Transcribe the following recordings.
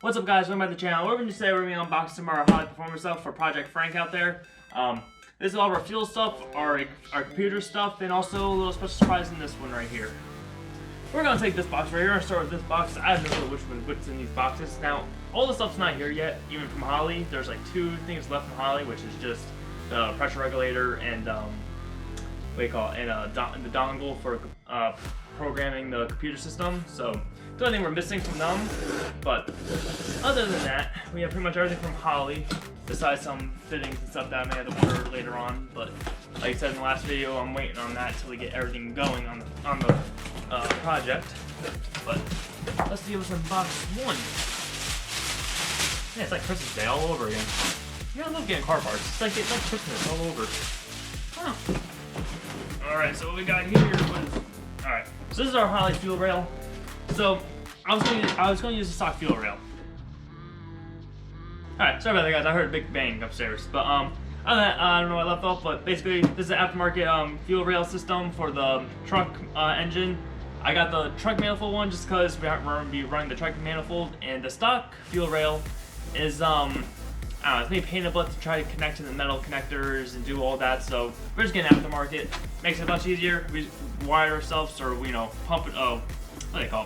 What's up, guys? Welcome back to the channel. We're going to say we're going to be unboxing our Holley performance stuff for Project Frank out there. This is all of our fuel stuff, our computer stuff, and also a little special surprise in this one right here. We're going to take this box right here. I'll start with this box. I have no clue what's in these boxes. Now, all the stuff's not here yet, even from Holley. There's like 2 things left from Holley, which is just the pressure regulator and the dongle for programming the computer system. So the only thing we're missing from them, but other than that, we have pretty much everything from Holley, besides some fittings and stuff that I may have to order later on. But like I said in the last video, I'm waiting on that till we get everything going on the project. But let's deal with some box 1. Yeah, it's like Christmas Day all over again. You know, I love getting car parts. It's like Christmas all over. Huh. Alright, so what we got here was... Alright, so this is our Holley fuel rail. So, I was going to use the stock fuel rail. Alright, sorry about that, guys. I heard a big bang upstairs. But, other than that, I don't know where I left off, but basically, this is an aftermarket fuel rail system for the truck engine. I got the truck manifold one just because we're going to be running the truck manifold, and the stock fuel rail is, I don't know, it's maybe paintable to try to connect to the metal connectors and do all that, so we're just getting aftermarket. Makes it much easier. We wire ourselves, or pump it,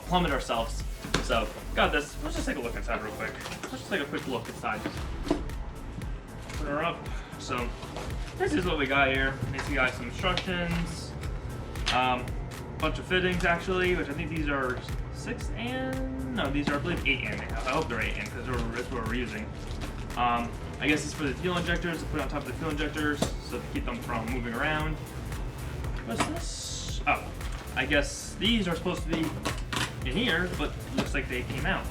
plumb it ourselves. So, got this. Let's just take a look inside real quick. Let's just take a quick look inside. Put her up. So, this is what we got here. Basically got some instructions, bunch of fittings actually, which I think these are 6 and, no, these are I believe 8 and. I hope they're 8 and because that's what we're using. I guess it's for the fuel injectors, to put on top of the fuel injectors so to keep them from moving around. What's this? Oh, I guess these are supposed to be in here, but it looks like they came out.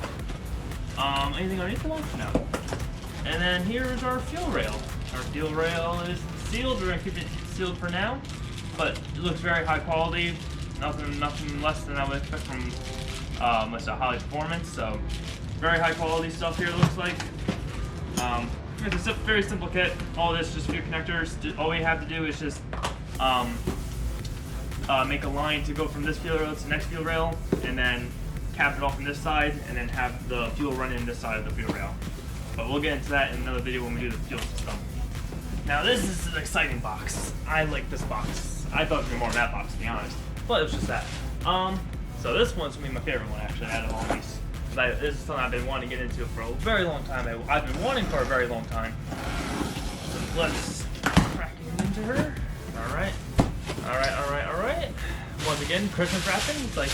Anything underneath the one? No. And then here's our fuel rail. Our fuel rail is sealed. We're gonna keep it sealed for now, but it looks very high quality. Nothing less than I would expect from Holley Performance. So very high quality stuff here. It looks like. It's a very simple kit. All this just few connectors. All we have to do is just make a line to go from this fuel rail to the next fuel rail, and then cap it off from this side, and then have the fuel run in this side of the fuel rail. But we'll get into that in another video when we do the fuel system. Now this is an exciting box. I like this box. I thought it would be more in that box, to be honest, but it was just that. So this one's gonna be my favorite one actually out of all these. This is something I've been wanting to get into for a very long time. I've been wanting for a very long time. So let's crack it into her. Alright. Alright. Once again, Christmas wrapping. It's like,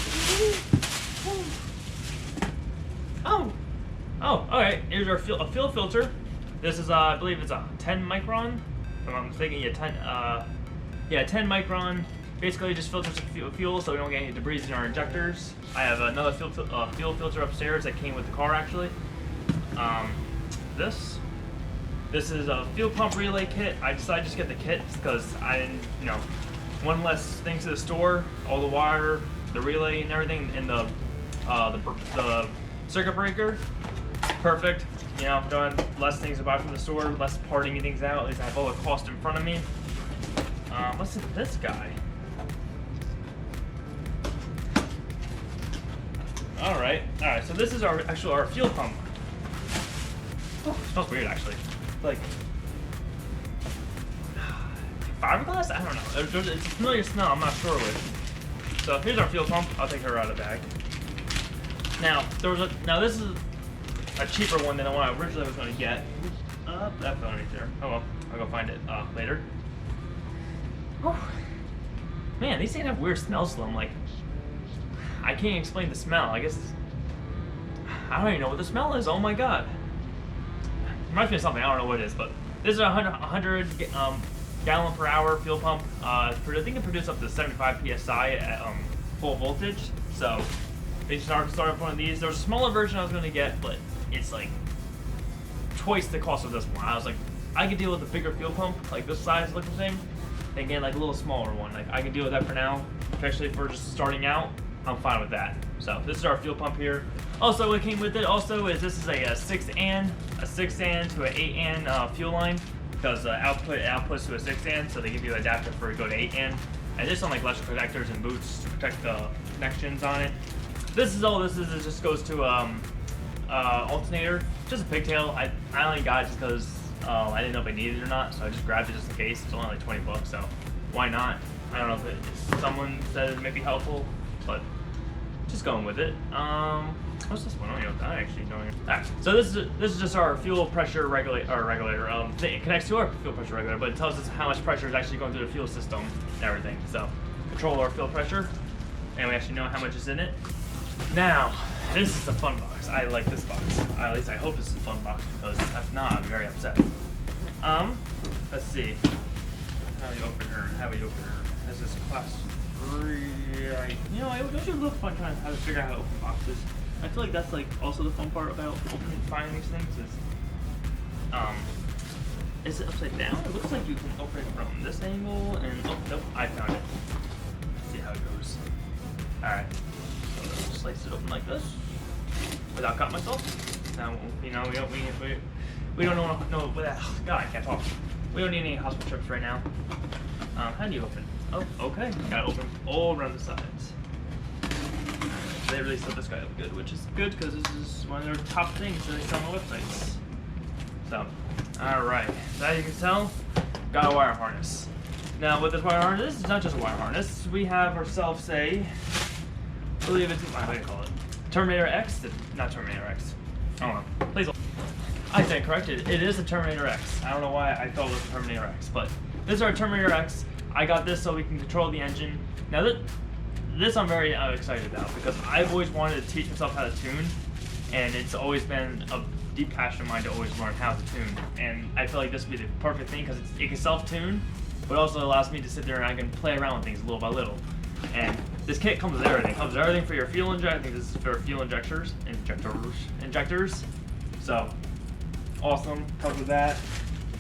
oh, alright. Here's our fuel filter. This is, I believe it's a 10 micron. If I'm not mistaken, 10 micron. Basically, just filters the fuel so we don't get any debris in our injectors. I have another fuel filter upstairs that came with the car, actually. This is a fuel pump relay kit. I decided to just get the kit because I didn't, one less thing to the store, all the wire, the relay and everything, and the circuit breaker. Perfect. Don't have less things to buy from the store, less parting things out. At least I have all the cost in front of me. What's this guy? Alright, so this is our fuel pump. Oh, it smells weird actually. Like fiberglass? I don't know. It's a familiar smell, I'm not sure which. So here's our fuel pump. I'll take her out of the bag. Now this is a cheaper one than the one I originally was going to get. That fell underneath there. Oh well, I'll go find it later. Oh. Man, these things have weird smells to them. Like, I can't explain the smell. I guess I don't even know what the smell is. Oh my god. Reminds me of something. I don't know what it is, but this is a 100 gallon per hour fuel pump. I think it produces up to 75 psi at full voltage. So they started with one of these. There's a smaller version I was going to get, but it's like twice the cost of this one. I was like, I could deal with a bigger fuel pump, like this size looking thing, and get like a little smaller one. Like I can deal with that for now, especially for just starting out. I'm fine with that. So this is our fuel pump here. Also, what came with it also is this is a 6 and to an 8 and fuel line, because outputs to a 6 and, so they give you an adapter for to go to 8 and this on like electrical connectors and boots to protect the connections on it. This is all this is. It just goes to alternator, just a pigtail. I only got it just because I didn't know if I needed it or not, so I just grabbed it just in case. It's only like 20 bucks, so why not? I don't know if someone said it may be helpful, but just going with it. What's this one? I don't know. I actually don't even. Alright, so this is just our fuel pressure regulator. It connects to our fuel pressure regulator, but it tells us how much pressure is actually going through the fuel system and everything. So control our fuel pressure, and we actually know how much is in it. Now, this is a fun box. I like this box. At least I hope this is a fun box, because if not, I'm very upset. Let's see. How do you open her? This is class 3. You know, it was a little fun trying to figure out how to open boxes. I feel like that's like also the fun part about opening, finding these things is it upside down? It looks like you can open it from this angle, and oh nope, I found it. Let's see how it goes. All right, so let's slice it open like this without cutting myself. Now you know we don't know what that. God, I can't talk. We don't need any hospital trips right now. How do you open? Oh, okay. Gotta open all around the sides. They really set this guy up good, which is good because this is one of their top things that they sell on the websites. So, alright. So as you can tell, got a wire harness. Now with this wire harness, it's not just a wire harness. We have ourselves a, I believe it's, what do you call it? Terminator X? Not Terminator X. I don't know. Please. I stand corrected. It is a Terminator X. I don't know why I thought it was a Terminator X, but this is our Terminator X. I got this so we can control the engine. Now this I'm very excited about because I've always wanted to teach myself how to tune, and it's always been a deep passion of mine to always learn how to tune. And I feel like this would be the perfect thing because it can self-tune, but also allows me to sit there and I can play around with things little by little. And this kit comes with everything. It comes with everything for your fuel injector. I think this is for fuel injectors. So awesome. Comes with that.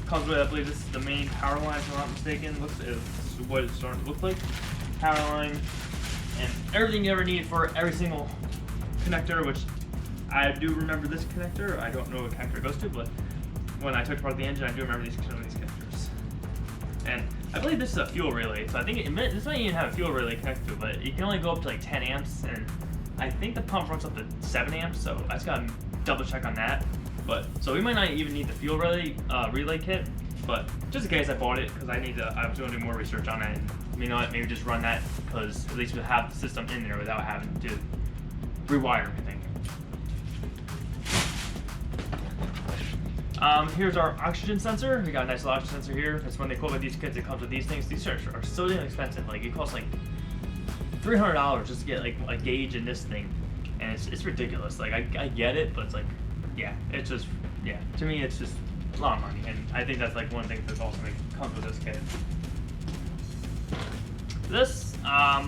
Comes with, I believe this is the main power line, if I'm not mistaken. This is what it's starting to look like. Power line. And everything you ever need for every single connector, which I do remember this connector. I don't know what connector it goes to, but when I took apart the engine, I do remember these connectors. And I believe this is a fuel relay, so I think this might even have a fuel relay connected to it, but it can only go up to like 10 amps, and I think the pump runs up to 7 amps, so I just gotta double check on that. But so we might not even need the fuel relay kit, but just in case I bought it because I was going to do more research on it. And, you know what? Maybe just run that because at least we'll have the system in there without having to rewire everything. Here's our oxygen sensor. We got a nice little oxygen sensor here. That's when they quote these kits. It comes with these things. These are so damn expensive. Like it costs like $300 just to get like a gauge in this thing, and it's ridiculous. Like I get it, but it's like, yeah, it's just, yeah. To me, it's just a lot of money, and I think that's like one thing that's also comes with this kit.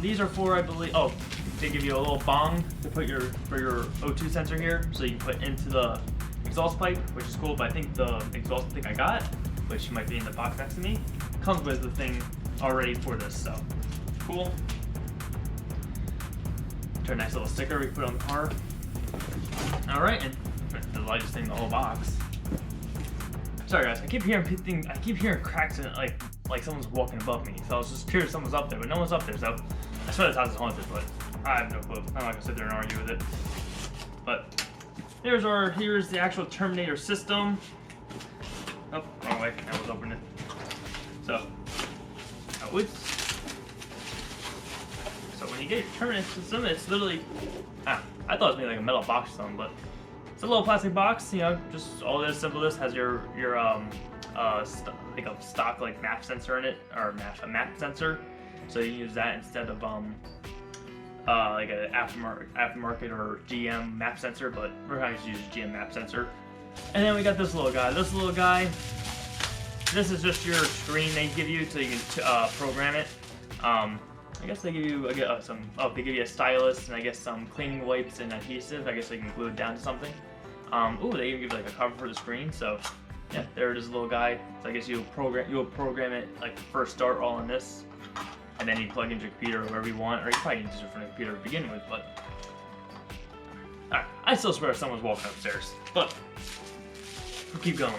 These are for, I believe, oh, they give you a little bong to put for your O2 sensor here, so you can put into the exhaust pipe, which is cool. But I think the exhaust thing I got, which might be in the box next to me, comes with the thing already for this, so cool. Turn a nice little sticker we put on the car. All right, and the lightest thing in the whole box. Sorry guys, I keep hearing cracks in it, like someone's walking above me. So I was just curious if someone's up there, but no one's up there. So I swear this house is haunted, but I have no clue. I'm not gonna sit there and argue with it. But here's the actual Terminator system. Oh, wrong way. I was opening it. So when you get your Terminator system, it's literally, I thought it was maybe like a metal box or something, but it's a little plastic box, you know, just all this simple. This has your like a stock like map sensor in it, or a map sensor, so you can use that instead of like an aftermarket or GM map sensor, but we're going to use GM map sensor. And then we got this little guy. This is just your screen they give you so you can program it. I guess they give you they give you a stylus and I guess some cleaning wipes and adhesive. I guess they can glue it down to something. They even give like a cover for the screen. So yeah, there it is, a little guy. So I guess you'll program it like first start all in this, and then you plug into your computer or wherever you want, or you probably use it from the computer to begin with. But alright, I still swear someone's walking upstairs. But we'll keep going.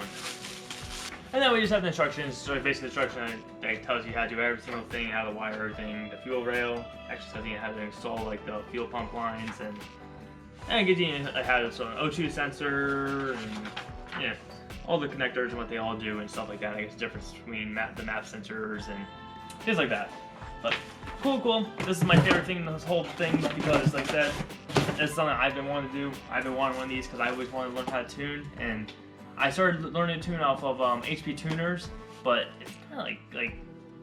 And then we just have the instructions. So basically the instruction that tells you how to do every single thing, how to wire everything, the fuel rail, actually tells you how to install like the fuel pump lines and And it gives you a had so an O2 sensor and yeah, all the connectors and what they all do and stuff like that. I guess the difference between the map sensors and things like that. But cool. This is my favorite thing in this whole thing because, like I said, it's something I've been wanting to do. I've been wanting one of these because I always wanted to learn how to tune, and I started learning to tune off of HP tuners. But it's kind of like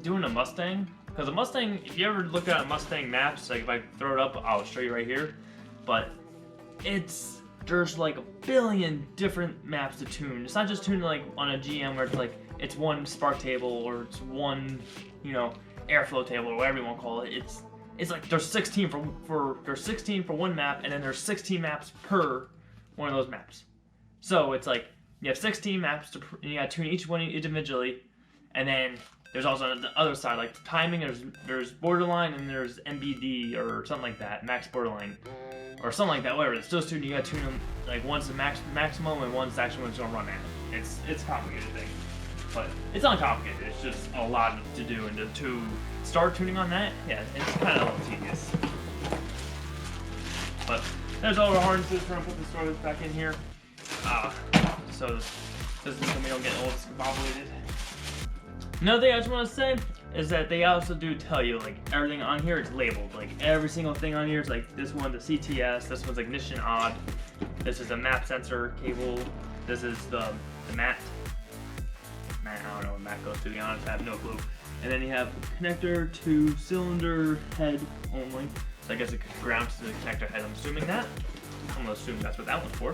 doing a Mustang, because a Mustang, if you ever look at Mustang maps, like if I throw it up, I'll show you right here. But there's like a billion different maps to tune. It's not just tuning like on a GM where it's like it's one spark table or it's one, you know, airflow table or whatever you want to call it. It's like there's 16 there's 16 for one map, and then there's 16 maps per one of those maps. So it's like you have 16 maps and you gotta tune each one individually, and then there's also on the other side like timing. There's borderline and there's MBD or something like that, max borderline or something like that. Whatever. It's those two. You gotta tune them like one's the maximum and one's actually what's gonna run at. It's a complicated thing. But it's not complicated, it's just a lot to do, and to start tuning on that, yeah, it's kind of a little tedious. But there's all our harnesses. We're gonna put the storage back in here. So this is so we don't get all discombobulated. Another thing I just want to say is that they also do tell you, like, everything on here is labeled. Like, every single thing on here is like, this one, the CTS, this one's ignition odd, this is a map sensor cable, this is the mat. I don't know what Mac goes to be honest, I have no clue. And then you have connector to cylinder head only. So I guess it grounds to the connector head, I'm assuming that. I'm gonna assume that's what that one's for.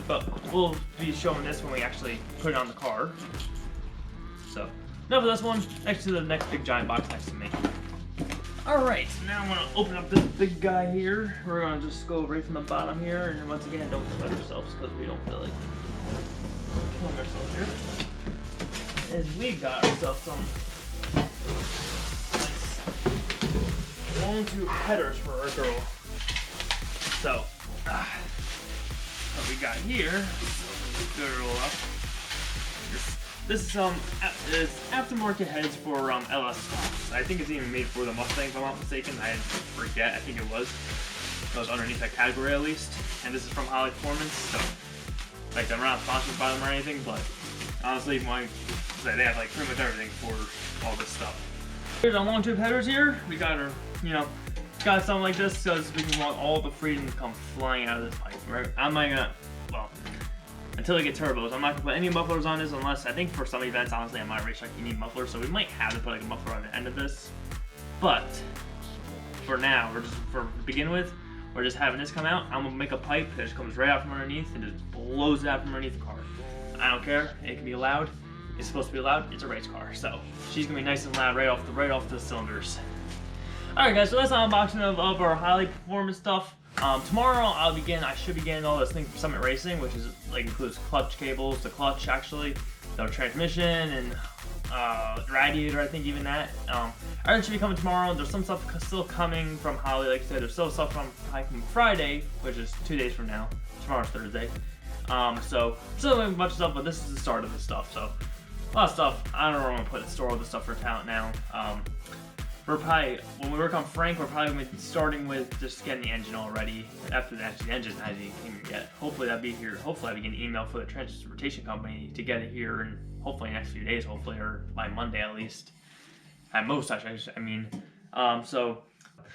But we'll be showing this when we actually put it on the car. So, enough of this one, next to the next big giant box next to me. Alright, so now I'm gonna open up this big guy here. We're gonna just go right from the bottom here, and once again, don't cut ourselves because we don't feel like killing ourselves here. Is we got ourselves some nice 1-2 headers for our girl. So, what we got here, girl up. This is aftermarket heads for LS stocks. I think it's even made for the Mustang, if I'm not mistaken. I forget. I think it was. It was underneath that category at least. And this is from Holley Performance. So, like, I'm not sponsored by them or anything, but honestly, they have like pretty much everything for all this stuff. Here's our long tube headers here. We got our, got something like this because we want all the freedom to come flying out of this pipe, right? I'm not gonna, well, until we get turbos, I'm not gonna put any mufflers on this unless, I think for some events, honestly, on my racetrack, you need mufflers, so we might have to put like a muffler on the end of this. But, for now, to begin with, we're just having this come out. I'm gonna make a pipe that just comes right out from underneath and just blows it out from underneath the car. I don't care, it can be loud. It's supposed to be loud, it's a race car, so she's gonna be nice and loud right off the cylinders. Alright guys, so that's an unboxing of our Holley Performance stuff. Tomorrow I should be getting all this thing from Summit Racing, which is like includes clutch cables, the clutch actually, the transmission and radiator, I think even that. Everything should be coming tomorrow. There's some stuff still coming from Holley, like I said, there's still stuff from Friday, which is 2 days from now. Tomorrow's Thursday. So still a bunch of stuff, but this is the start of the stuff, so a lot of stuff. I don't know where I'm gonna store all the stuff for talent now. We're probably, when we work on Frank, we're probably gonna be starting with just getting the engine all ready. After the engine hasn't even yet. Hopefully that'll be here. Hopefully I'll be getting an email for the transportation company to get it here, and hopefully in the next few days, hopefully, or by Monday at least. At most, actually, I mean. So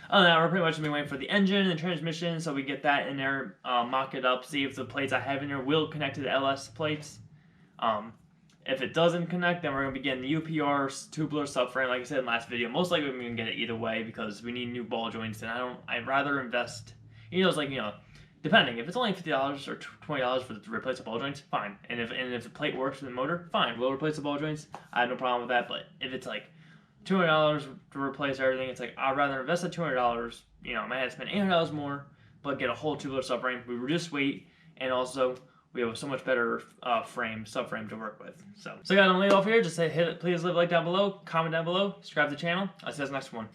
other than that, we're pretty much gonna be waiting for the engine and the transmission, so we get that in there, mock it up, see if the plates I have in there will connect to the LS plates. If it doesn't connect, then we're going to be getting the UPR tubular subframe, like I said in the last video. Most likely we're going to get it either way because we need new ball joints, and I'd rather invest, it's like, depending. If it's only $50 or $20 to replace the ball joints, fine. And if the plate works with the motor, fine. We'll replace the ball joints. I have no problem with that, but if it's like $200 to replace everything, it's like, I'd rather invest the $200, I might have to spend $800 more, but get a whole tubular subframe. We reduce weight, and also we have a so much better subframe to work with. So guys, I'm gonna leave off here. Just say please leave a like down below, comment down below, subscribe to the channel. I'll see you guys next one.